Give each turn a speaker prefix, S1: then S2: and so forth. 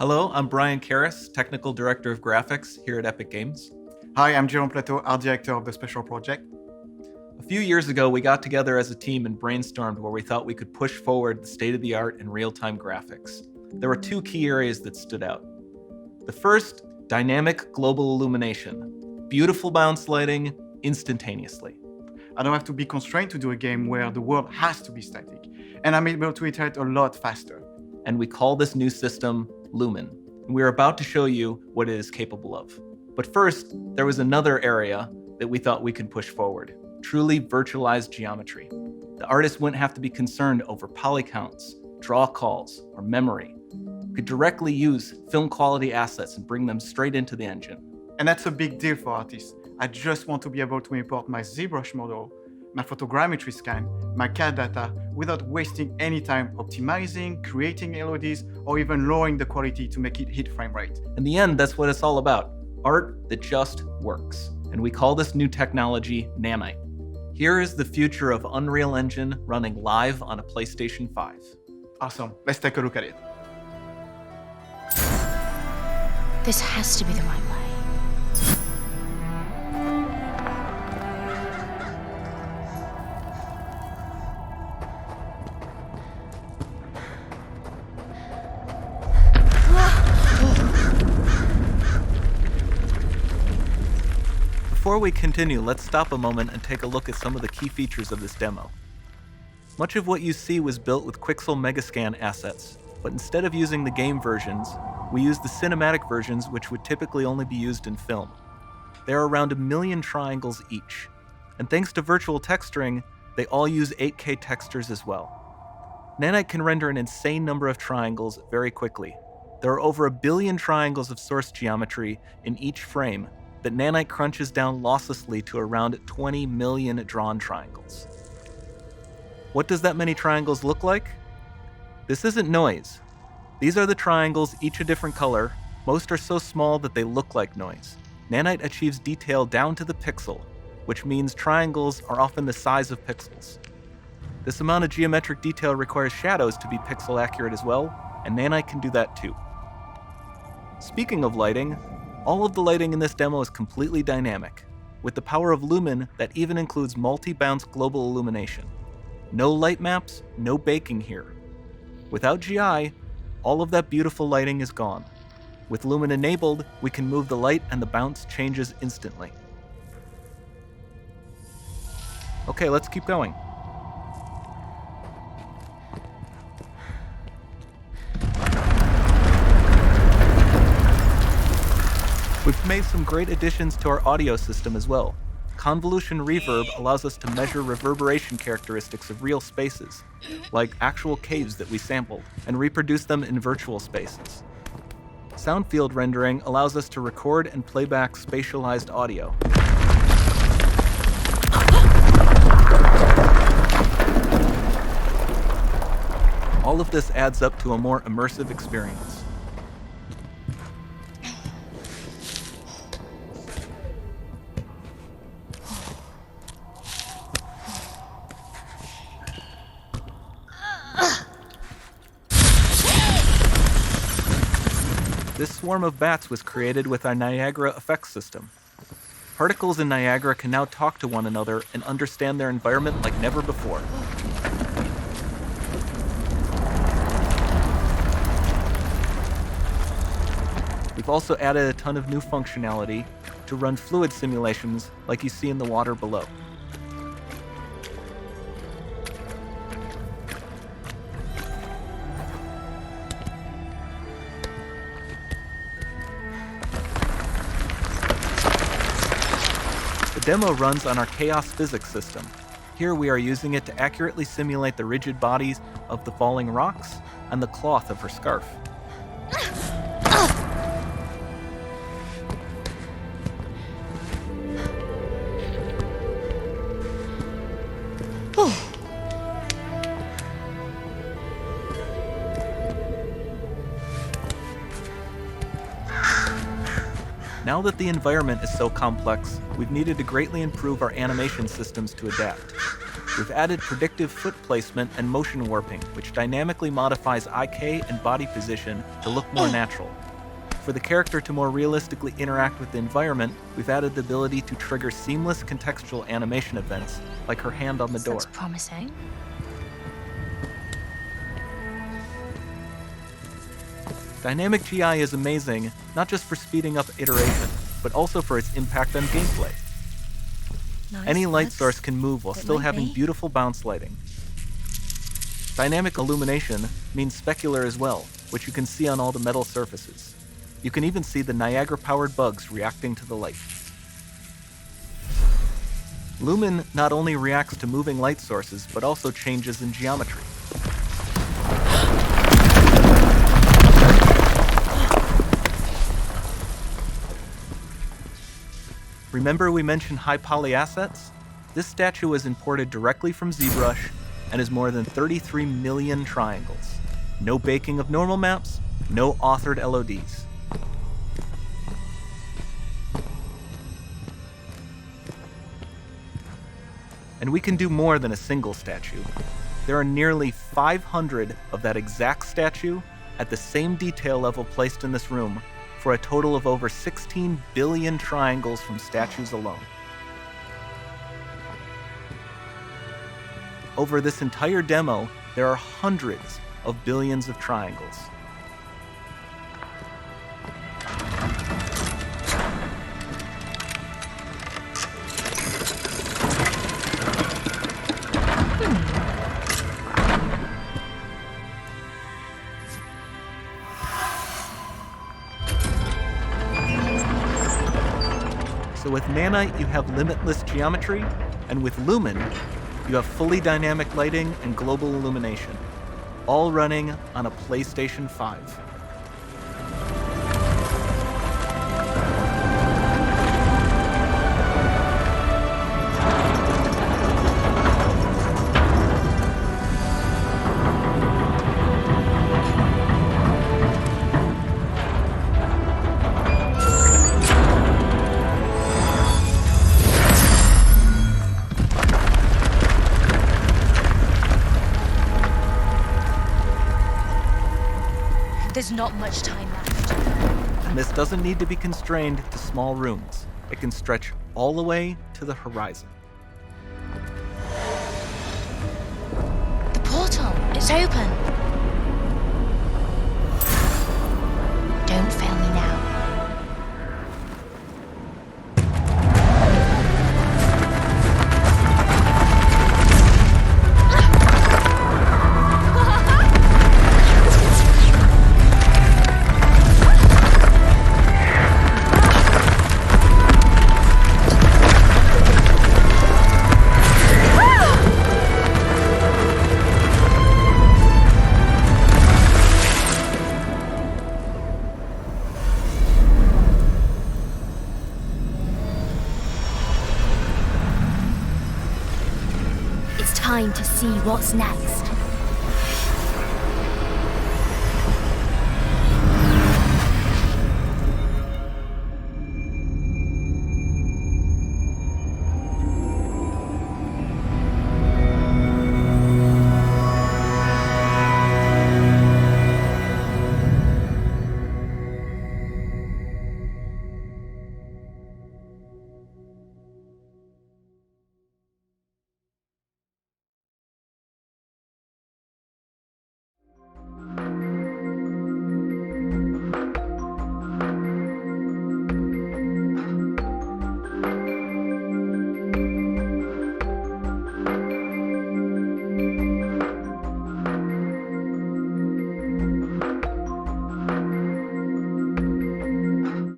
S1: Hello, I'm Brian Karras, Technical Director of Graphics here at Epic Games.
S2: Hi, I'm Jerome Plateau, Art Director of the Special Project.
S1: A few years ago, we got together as a team and brainstormed where we thought we could push forward the state-of-the-art in real-time graphics. There were two key areas that stood out. The first, dynamic global illumination. Beautiful bounce lighting, instantaneously.
S2: I don't have to be constrained to do a game where the world has to be static, and I'm able to iterate a lot faster.
S1: And we call this new system Lumen. And we're about to show you what it is capable of. But first, there was another area that we thought we could push forward. Truly virtualized geometry. The artist wouldn't have to be concerned over poly counts, draw calls, or memory. We could directly use film quality assets and bring them straight into the engine.
S2: And that's a big deal for artists. I just want to be able to import my ZBrush model, my photogrammetry scan, my CAD data without wasting any time optimizing, creating LODs, or even lowering the quality to make it hit frame rate.
S1: In the end, that's what it's all about. Art that just works. And we call this new technology Nanite. Here is the future of Unreal Engine running live on a PlayStation 5.
S2: Awesome, let's take a look at it.
S3: This has to be the right way.
S1: Before we continue, let's stop a moment and take a look at some of the key features of this demo. Much of what you see was built with Quixel Megascan assets, but instead of using the game versions, we used the cinematic versions, which would typically only be used in film. There are around 1 million triangles each, and thanks to virtual texturing, they all use 8K textures as well. Nanite can render an insane number of triangles very quickly. There are over 1 billion triangles of source geometry in each frame that Nanite crunches down losslessly to around 20 million drawn triangles. What does that many triangles look like? This isn't noise. These are the triangles, each a different color. Most are so small that they look like noise. Nanite achieves detail down to the pixel, which means triangles are often the size of pixels. This amount of geometric detail requires shadows to be pixel accurate as well, and Nanite can do that too. Speaking of lighting, all of the lighting in this demo is completely dynamic. With the power of Lumen, that even includes multi-bounce global illumination. No light maps, no baking here. Without GI, all of that beautiful lighting is gone. With Lumen enabled, we can move the light and the bounce changes instantly. Okay, let's keep going. We've made some great additions to our audio system as well. Convolution reverb allows us to measure reverberation characteristics of real spaces, like actual caves that we sampled, and reproduce them in virtual spaces. Sound field rendering allows us to record and play back spatialized audio. All of this adds up to a more immersive experience. This swarm of bats was created with our Niagara effects system. Particles in Niagara can now talk to one another and understand their environment like never before. We've also added a ton of new functionality to run fluid simulations like you see in the water below. The demo runs on our chaos physics system. Here we are using it to accurately simulate the rigid bodies of the falling rocks and the cloth of her scarf. Now that the environment is so complex, we've needed to greatly improve our animation systems to adapt. we've added predictive foot placement and motion warping, which dynamically modifies IK and body position to look more natural. For the character to more realistically interact with the environment, we've added the ability to trigger seamless contextual animation events, like her hand on the door.
S3: Looks promising.
S1: Dynamic GI is amazing, not just for speeding up iteration, but also for its impact on gameplay.
S3: Nice
S1: Any light
S3: looks.
S1: source can move while
S3: It
S1: still
S3: might
S1: having
S3: be.
S1: beautiful bounce lighting. Dynamic illumination means specular as well, which you can see on all the metal surfaces. You can even see the Niagara-powered bugs reacting to the light. Lumen not only reacts to moving light sources, but also changes in geometry. Remember we mentioned high poly assets? This statue was imported directly from ZBrush and is more than 33 million triangles. No baking of normal maps, no authored LODs. And we can do more than a single statue. There are nearly 500 of that exact statue at the same detail level placed in this room, for a total of over 16 billion triangles from statues alone. Over this entire demo, there are hundreds of billions of triangles. So with Nanite, you have limitless geometry, and with Lumen, you have fully dynamic lighting and global illumination, all running on a PlayStation 5.
S3: There's not much time left.
S1: And this doesn't need to be constrained to small rooms. It can stretch all the way to the horizon.
S3: The portal, it's open. Don't fail me now.
S4: It's time to see what's next.